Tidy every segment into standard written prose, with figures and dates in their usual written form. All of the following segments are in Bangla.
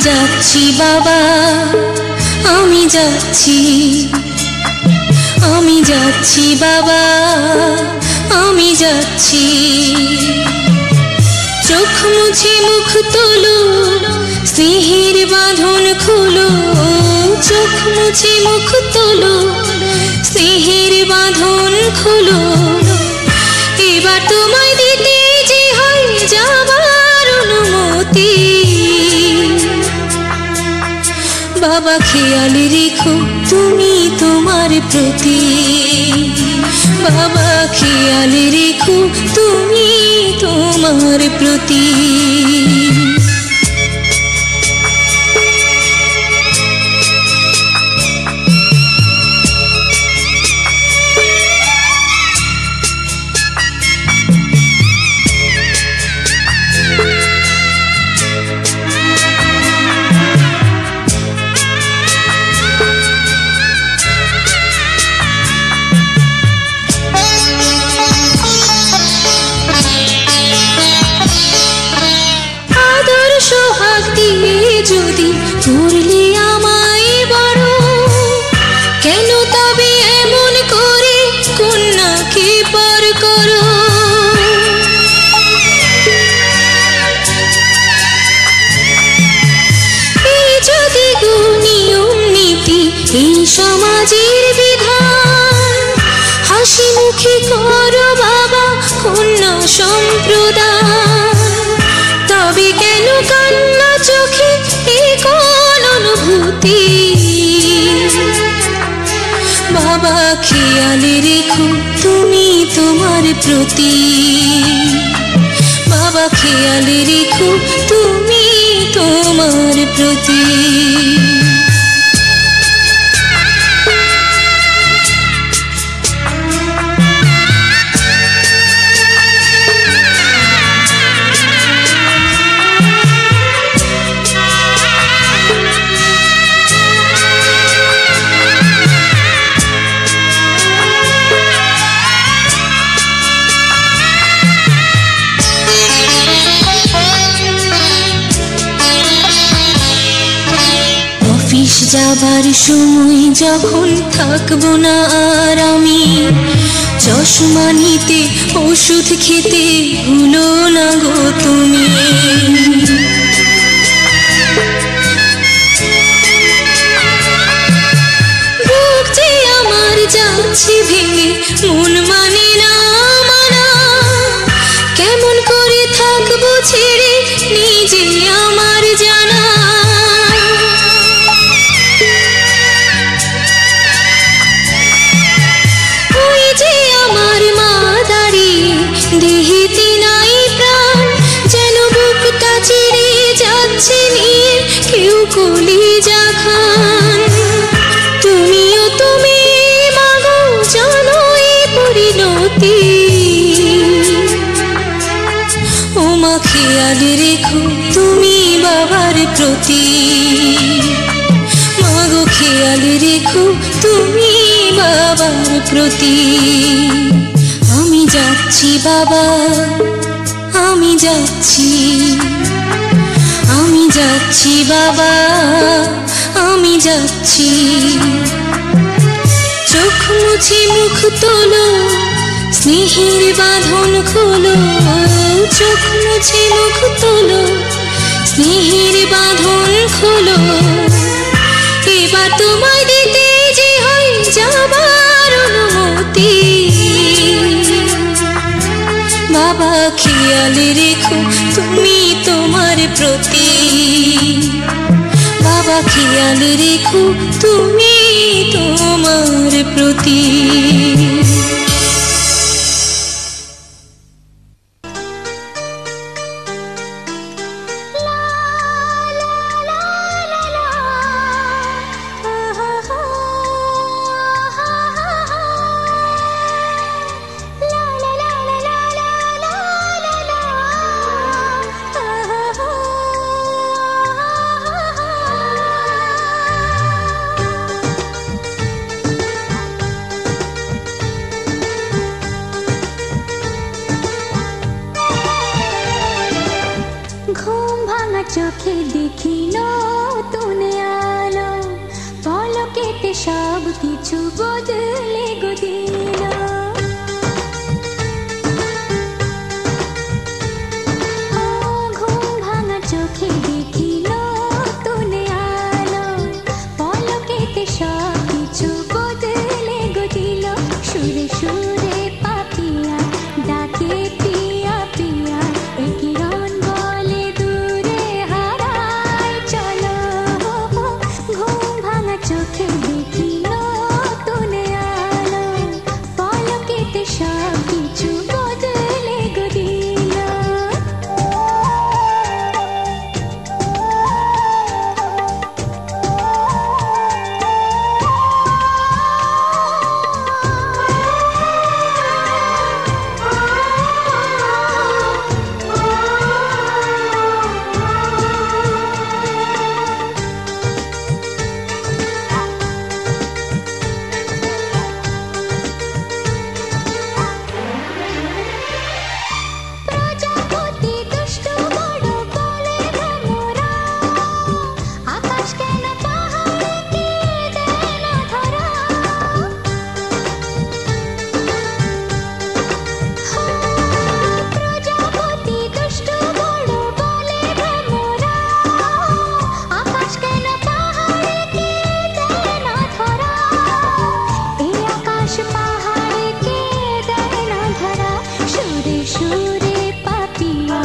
যাচ্ছি বাবা, আমি যাচ্ছি, আমি যাচ্ছি বাবা, আমি যাচ্ছি। চোখ মুছে মুখ তোলো, স্নেহের বাঁধন খোলো। চোখ মুছে মুখ তোলো, স্নেহের বাঁধন খোলো। এবার তোমায় দিতে যে হয় যাবার অনুমতি। বাবা খেয়াল রেখো তুমি তোমার প্রতি, বাবা খেয়াল রেখো তুমি তোমার প্রতি। যদি করলে আমায় বড়, কেন তবে এমন করে কন্যাকে পর করো? এই যদি নিয়ম নীতি, এই সমাজের বিধান, হাসি মুখে করো বাবা কন্যা সম্প্রদান। তবে কেন কান্না চোখে এই কোন অনুভূতি? বাবা খেয়াল রেখো তুমি তোমার প্রতি, বাবা খেয়াল রেখো তুমি তোমার প্রতি। যাবার সময় যখন থাকবো না আর আমি, চশমা নিতে ওষুধ খেতে ভুলো না গো তুমি। বুক যে আমার যাচ্ছে ভেঙে, মন মানে না মানা। কেমন করে থাকবো ছেড়ে নিজে আমার জানা। দেহেতে নাই প্রাণ, যেন বুকটা চিরে যাচ্ছে নিয়ে কেউ কলিজা খান। তুমিও তুমি মাগো জানো এই পরিণতি। ও মা খেয়াল রেখো তুমি বাবার প্রতি, মাগো খেয়াল রেখো তুমি বাবার প্রতি। আমি যাচ্ছি বাবা, আমি যাচ্ছি, আমি যাচ্ছি বাবা, আমি যাচ্ছি। চোখ মুছে মুখ তোলো, স্নেহের বাঁধন খোলো। চোখ মুছে মুখ তোলো, স্নেহের বাঁধন খোলো। এবার তোমায় দিতে যে হয় যাবার অনুমতি। বাবা খেয়াল রেখো তুমি তোমার প্রতি, বাবা খেয়াল রেখো তুমি তোমার প্রতি। দেখি নতুন আলো, পলকেতে সব কিছু বদলে গো দিল। ঘুম ভাঙা চোখে দেখি নতুন আলো, পলকেতে সব কিছু বদলে গো দিল। সুরে সুরে পাপিয়া ডাকে পিয়া পিয়া, এ কিরণ বলে দূরে হারায় চলো। ঘুম ভাঙা চোখে দেখি নতুন আলো, পলকেতে সব কিছু বদলে গো দিল। প্রজাপতি দুষ্টু বড় বলে ভ্রমরা, আকাশ কেন পাহাড়কে দেয় না ধরা। প্রজাপতি দুষ্টু বড় বলে ভ্রমরা, আকাশ কেন পাহাড়কে দেয় না ধরা। এই আকাশ পাহাড়কে দেয় না ধরা। সুরে সুরে পাপিয়া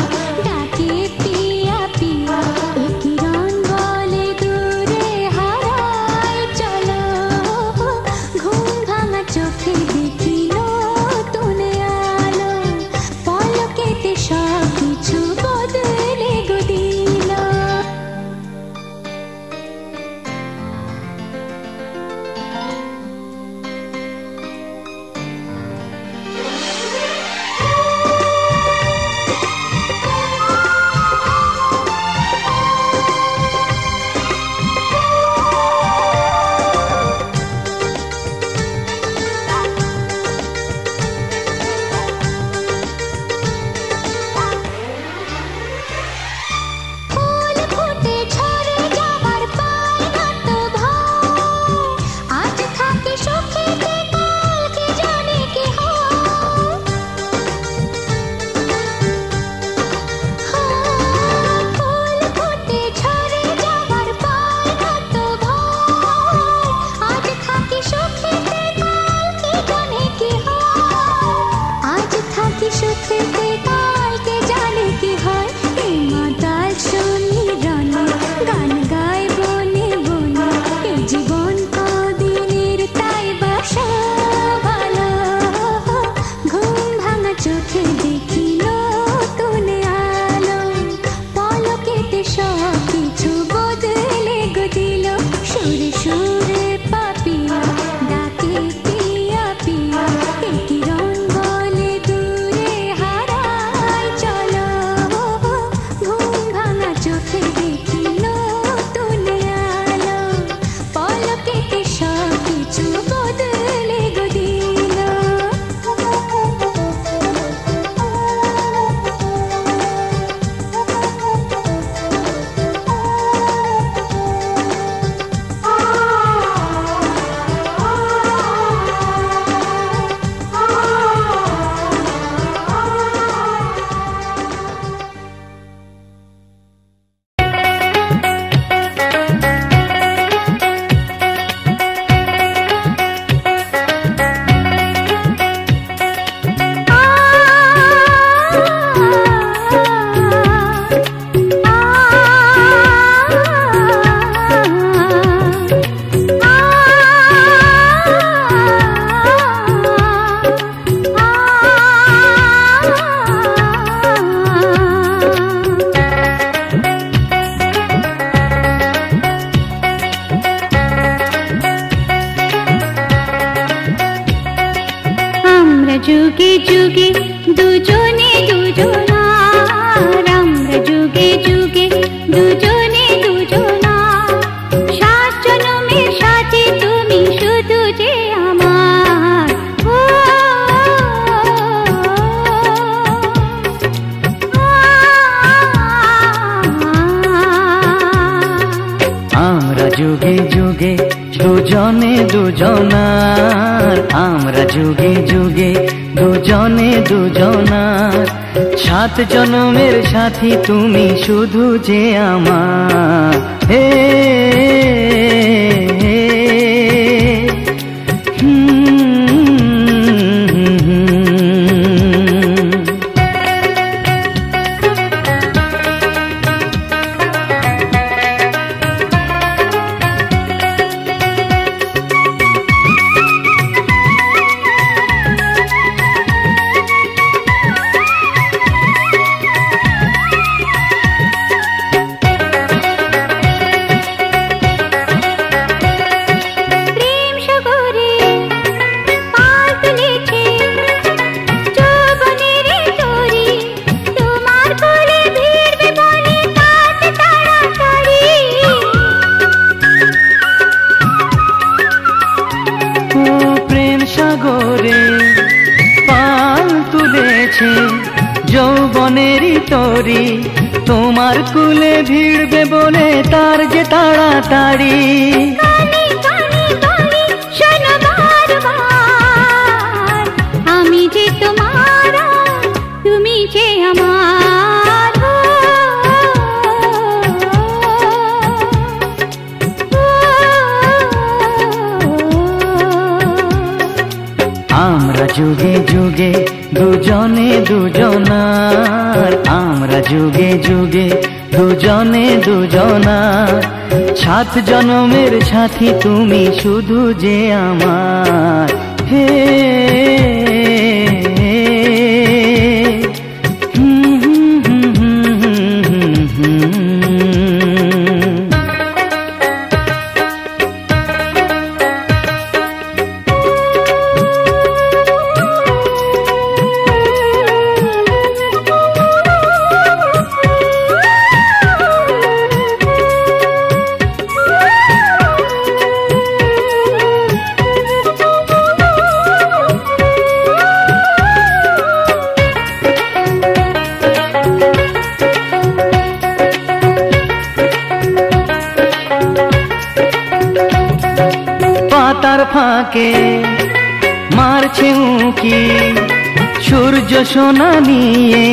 ডাকে পিয়া পিয়া, এ কিরণ বলে দূরে হারায় চলো। ঘুম ভাঙা চোখে দেখি নতুন আলো, পলকেতে সব কিছু বদলে গো দিল। ফুল ফুটে ঝরে যাবার পায় না তো ভয়, আজ থাকি সুখেতে কাল কি জানে কি হয়। ফুল ফুটে ঝরে যাবার পায় না তো ভয়, আজ থাকি সুখেতে কাল কি জানে কি হয়। আজ থাকি সুখেতে কাল কে জানে কি হয়। এই মাতাল সমীরণে গান গায় বনে বনে, এই জীবন কদিনের তাই বাসা ভালো। ঘুম ভাঙা চোখে দেখি নতুন আলো, পলকেতে সব কিছু বদলে গো দিল। সুরে সুরে পাপিয়া ডাকে পিয়া পিয়া, এ কিরণ বলে দূরে হারায় চলো। ঘুম ভাঙা চোখে দেখি নতুন আলো, পলকেতে সব কিছু বদলে গো দিল। যুগে যুগে দুজনে দুজনার, আমরা যুগে যুগে দুজনে দুজনার। 7 জনমের সাথে তুমি শুধু যে আমার। আমরা যুগে যুগে দুজনে দুজনার, আমরা যুগে যুগে দুজনে দুজনার, 7 জনমের সাথী তুমি শুধু যে আমার। হে যৌবনেরই তরি তোমার কুলে ভিড়বে বলে তার যে তাড়াতাড়ি। আমি যে তোমার, তুমি যে আমার। আমরা যুগে যুগে দুজনে দুজনার, আমরা যুগে যুগে দুজনে দুজনার, 7 জনমের সাথী তুমি শুধু যে আমার। হে পাতার ফাঁকে মারছে উঁকি সূর্য সোনা নিয়ে,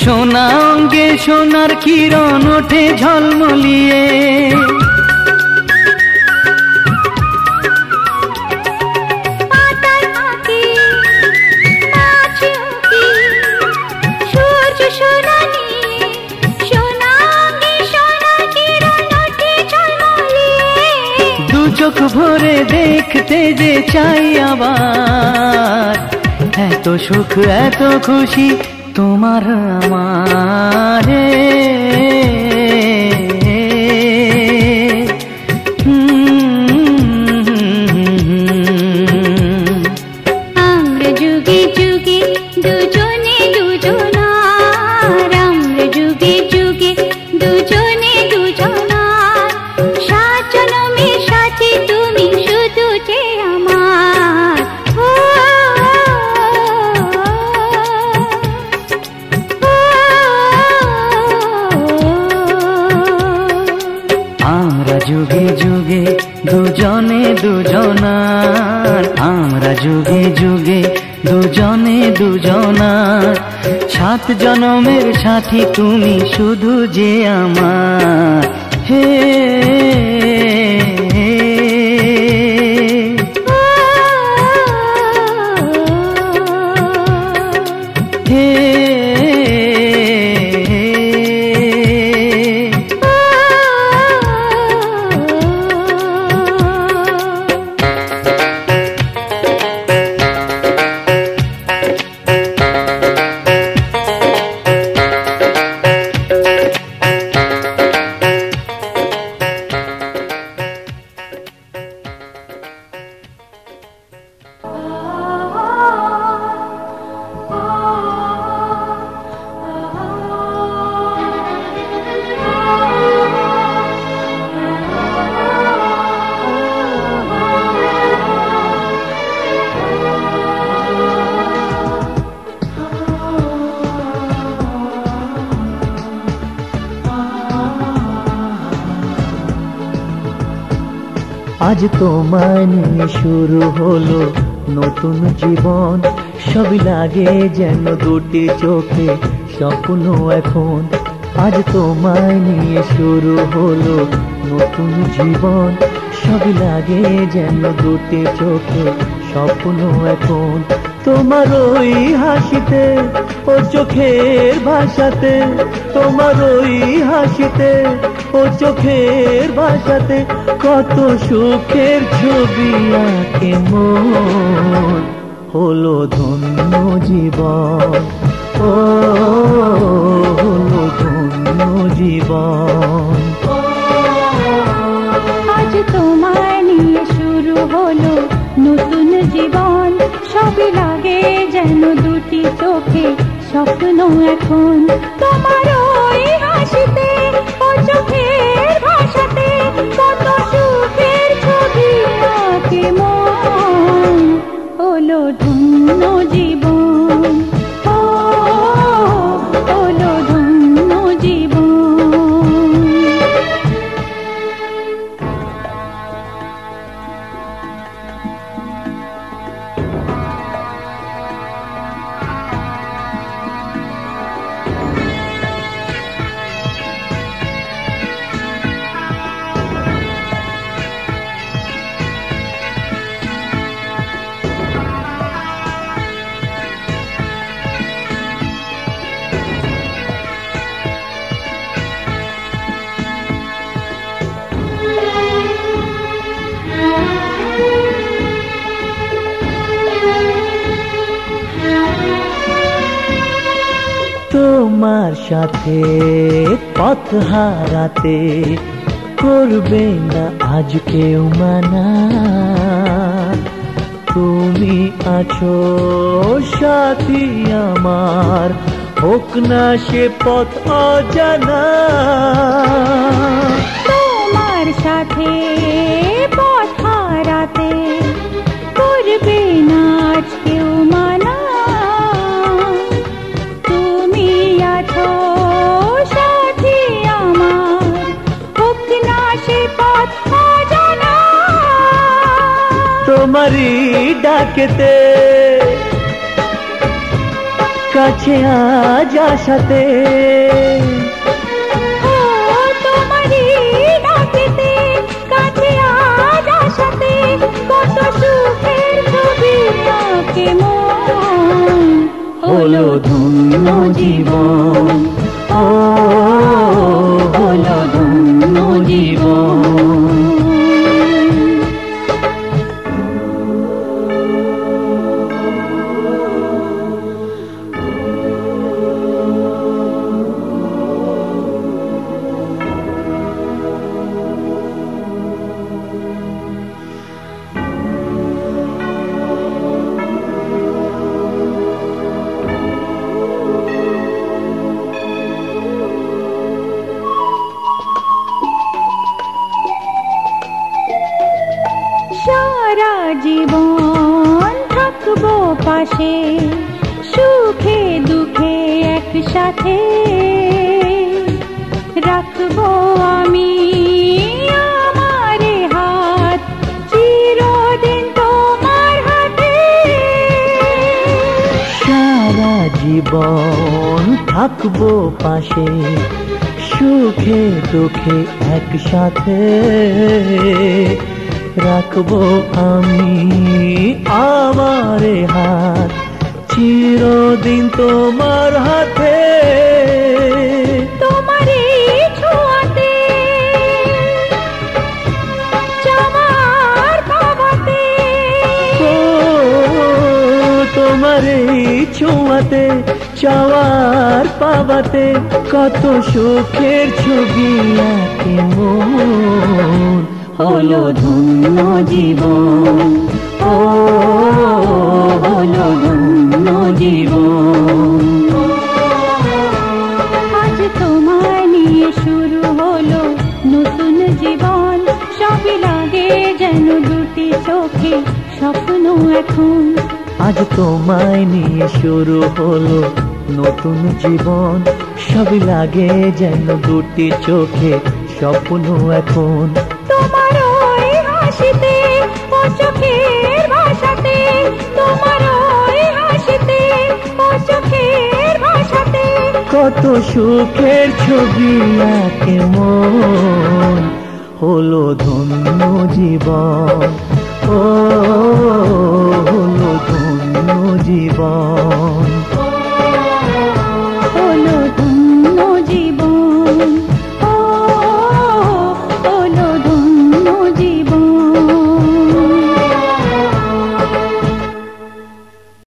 সোনা অঙ্গে সোনার কিরণ ওঠে ঝলমলিয়ে। চোখ ভরে দেখতে যে চাই আবার, এত সুখ এত খুশি তোমার আমার। আমরা যুগে যুগে দুজনে দুজনার, আমরা যুগে যুগে দুজনে দুজনার, 7 জনমের সাথী তুমি শুধু যে আমার। আমরা যুগে যুগে দুজনে দুজনার, আমরা যুগে যুগে দুজনে দুজনার, 7 জনমের সাথী তুমি শুধু যে আমার। হে আজ তোমায় নিয়ে শুরু হলো নতুন জীবন, সবই লাগে যেন দুটি চোখে স্বপ্ন এখন। আজ তোমায় নিয়ে শুরু হলো নতুন জীবন, সবই লাগে যেন দুটি চোখে স্বপ্ন এখন। তোমার ওই হাসিতে ও চোখের ভাষাতে, তোমার ওই হাসিতে ও চোখের ভাষাতে কত সুখের ছবি আঁকে মন। হলো ধন্য জীবন, ও হলো ধন্য জীবন। আজ তোমায় নিয়ে শুরু হলো নতুন জীবন, সবই লাগে যেন দুটি চোখে স্বপ্ন এখন। তোমার ওই হাসিতে ও চোখের ভাষাতে কত সুখের ছবি আঁকে মন। হলো ধন্য জীবন, ও হলো ধন্য জীবন। তোমার সাথে পথ হারাতে করবে না আজ কেউ মানা। তুমি আছো সাথী আমার, হোক না সে পথ অজানা। তোমার সাথে পথ হারাতে করবে না আজ কেউ মানা। তুমি আছো সাথী আমার, হোক না সে পথ অজানা। তোমারই ডাকেতে কাছে আজ আসাতে, ও তোমারই ডাকেতে কাছে আজ আসাতে কত সুখের ছবি আঁকে মন। হলো ধন্য জীবন, ও হলো ধন্য জীবন। সারা জীবন থাকবো পাশে, সুখে দুঃখে একসাথে রাখবো আমি আমার হাত চিরদিন তোমার হাতে। সারা জীবন থাকবো পাশে, সুখে দুঃখে একসাথে রাখবো আমি আমার হাত চিরদিন তোমার হাতে। তোমারই ছোঁয়াতে চাওয়ার পাওয়াতে, ও তোমারই ছোঁয়াতে চাওয়ার পাওয়াতে কত সুখের ছবি আঁকে মন। হলো ধন্য জীবন, ও হলো ধন্য জীবন। আজ তোমায় নিয়ে শুরু হলো নতুন জীবন, সবই লাগে যেন দুটি চোখে স্বপ্ন এখন। আজ তোমায় নিয়ে শুরু হলো নতুন জীবন, সবই লাগে যেন দুটি চোখে স্বপ্ন এখন। তোমার ওই হাসিতে ও চোখের ভাষাতে, তোমার ওই হাসিতে ও চোখের ভাষাতে কত সুখের ছবি আঁকে মন, হলো ধন্য জীবন, ও হলো ধন্য জীবন।